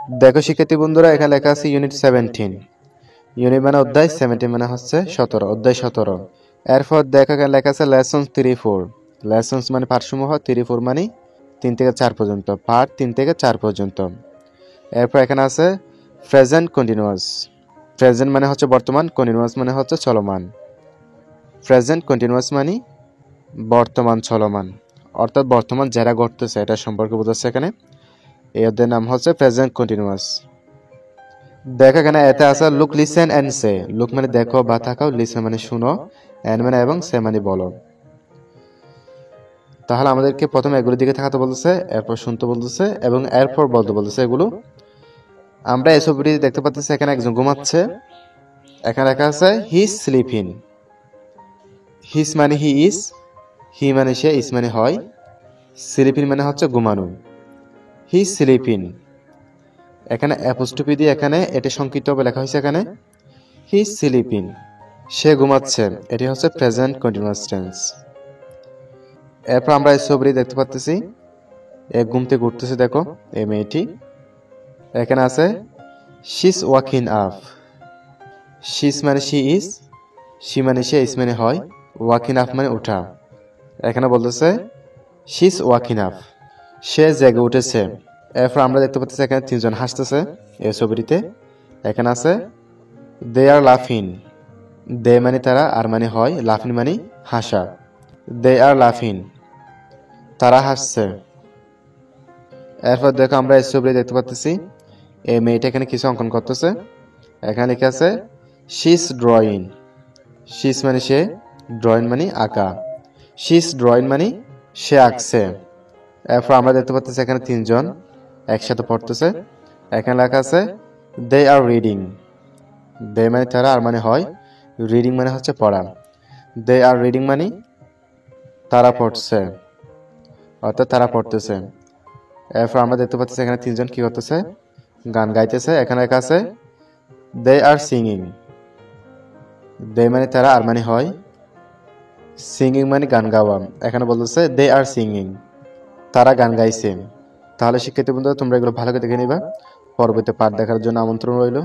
দেখো শিক্ষার্থী বন্ধুরা, এখানে লেখা আছে ইউনিট 17। ইউনিট মানে অধ্যায়, 17 মানে হচ্ছে 17, অধ্যায় 17। এরপর দেখো এখানে লেখা আছে লেসন্স 3-4। লেসন্স মানে পাঠসমূহ, 3-4 মানে 3 থেকে 4 পর্যন্ত, পার্ট 3 থেকে 4 পর্যন্ত। এরপর এখানে আছে প্রেজেন্ট কন্টিনিউয়াস। প্রেজেন্ট মানে হচ্ছে বর্তমান, কন্টিনিউয়াস মানে হচ্ছে চলমান। প্রেজেন্ট কন্টিনিউয়াস মানে বর্তমান চলমান, অর্থাৎ বর্তমান যারা ঘটতেছে এটা সম্পর্কে বোঝাচ্ছে এখানে। এই অধ্যায়ের নাম হচ্ছে প্রেজেন্ট কন্টিনিউয়াস। দেখো এখানে এতে আছে look, listen and say. Look মানে দেখো বা তাকাও, লিসেন মানে শুনো, এন্ড মানে এবং, সে মানে বলো। তাহলে আমাদেরকে প্রথমে এগুলোর দিকে তাকাতে বলতেছে, এরপর শুনতে বলতেছে এবং এরপর বলতে বলতেছে এগুলো। আমরা এই ছবিটি দেখতে পাচ্ছি, এখানে একজন ঘুমাচ্ছে। এখানে লেখা আছে হি স্লিপিং। হিস মানে হি ইজ, হি মানে সে, ইস মানে হয়, স্লিপিং মানে হচ্ছে ঘুমানো। হি স্লিপিং। এখানে অ্যাপোস্ট্রফি দিয়ে এখানে এটি সংক্ষিপ্তভাবে লেখা হয়েছে এখানে হি স্লিপিং, সে ঘুমাচ্ছে। এটি হচ্ছে প্রেজেন্ট কন্টিনিউয়াস টেন্স। এরপর আমরা এই ছবিটি দেখতে পাচ্ছি, এক ঘুম থেকে উঠতেছে, দেখো এই মেয়েটি। এখানে আছে শিস ওয়াকিং আপ। শিস মানে শি ইজ, শি মানে সে, ইস মানে হয়, ওয়াকিং আপ মানে উঠা। এখানে বলতেছে শিস ওয়াকিং আপ, সে জেগে উঠেছে। এরপর আমরা দেখতে পাচ্ছি এখানে তিনজন হাসতেছে এই ছবিটিতে। এখানে আছে দে আর লাফিং। দে মানে তারা, আর মানে হয়, লাফিং মানে হাসা। দে আর লাফিং, তারা হাসছে। এরপর দেখো আমরা এই ছবিটি দেখতে পাচ্ছি, এই মেয়েটা এখানে কিছু অঙ্কন করতেছে। এখানে লেখা আছে শিস ড্রয়িং। শিস মানে সে, ড্রয়িং মানে আঁকা। শিস ড্রয়িং মানে সে আঁকছে। এরপর আমরা দেখতে পাচ্ছি এখানে তিনজন একসাথে পড়তেছে। এখানে লেখা আছে দে আর রিডিং। দে মানে তারা, আর মানে হয়, রিডিং মানে হচ্ছে পড়া। দে আর রিডিং মানে তারা পড়ছে, অর্থাৎ তারা পড়তেছে। এরপর আমরা দেখতে পাচ্ছি এখানে তিনজন কি করতেছে, গান গাইতেছে। এখানে লেখা আছে দে আর সিঙ্গিং। দে মানে তারা, আর মানে হয়, সিঙ্গিং মানে গান গাওয়া। এখানে বলতেছে দে আর সিঙ্গিং, তারা গান গাইছে। তাহলে শিক্ষার্থী বন্ধুরা, তোমরা এগুলো ভালো করে দেখে নিবা। পরবর্তী পাঠ দেখার জন্য আমন্ত্রণ রইল।